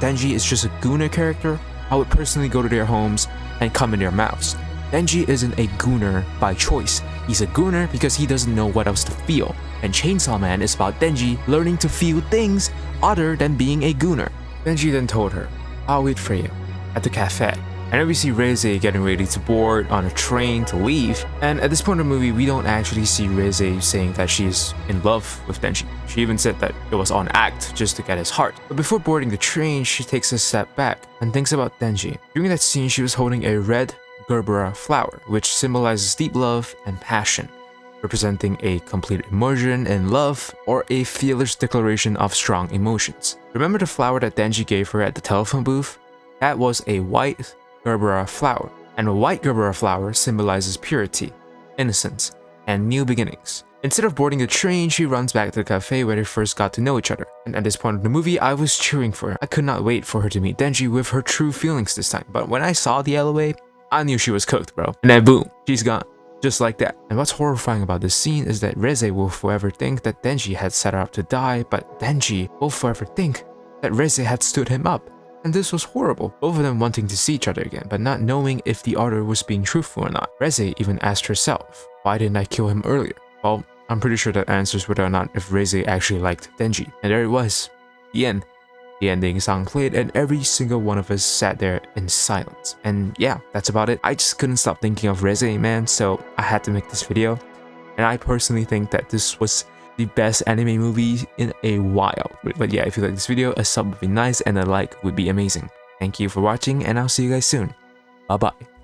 Denji is just a gooner character, I would personally go to their homes and come in their mouths. Denji isn't a gooner by choice. He's a gooner because he doesn't know what else to feel. And Chainsaw Man is about Denji learning to feel things other than being a gooner. Denji then told her, "I'll wait for you at the cafe." And then we see Reze getting ready to board on a train to leave. And at this point in the movie, we don't actually see Reze saying that she's in love with Denji. She even said that it was on act just to get his heart. But before boarding the train, she takes a step back and thinks about Denji. During that scene, she was holding a red Gerbera flower, which symbolizes deep love and passion, representing a complete immersion in love or a fearless declaration of strong emotions. Remember the flower that Denji gave her at the telephone booth? That was a white Gerbera flower, and a white Gerbera flower symbolizes purity, innocence, and new beginnings. Instead of boarding the train, she runs back to the cafe where they first got to know each other. And at this point of the movie, I was cheering for her. I could not wait for her to meet Denji with her true feelings this time. But when I saw the LOA, I knew she was cooked, bro. And then boom, she's gone. Just like that. And what's horrifying about this scene is that Reze will forever think that Denji had set her up to die, but Denji will forever think that Reze had stood him up. And this was horrible. Both of them wanting to see each other again, but not knowing if the other was being truthful or not. Reze even asked herself, why didn't I kill him earlier? Well, I'm pretty sure that answers whether or not if Reze actually liked Denji. And there it was. The end. The ending song played and every single one of us sat there in silence. And yeah, that's about it. I just couldn't stop thinking of Reze, man, so I had to make this video. And I personally think that this was the best anime movie in a while. But yeah, if you like this video, a sub would be nice and a like would be amazing. Thank you for watching and I'll see you guys soon. Bye bye.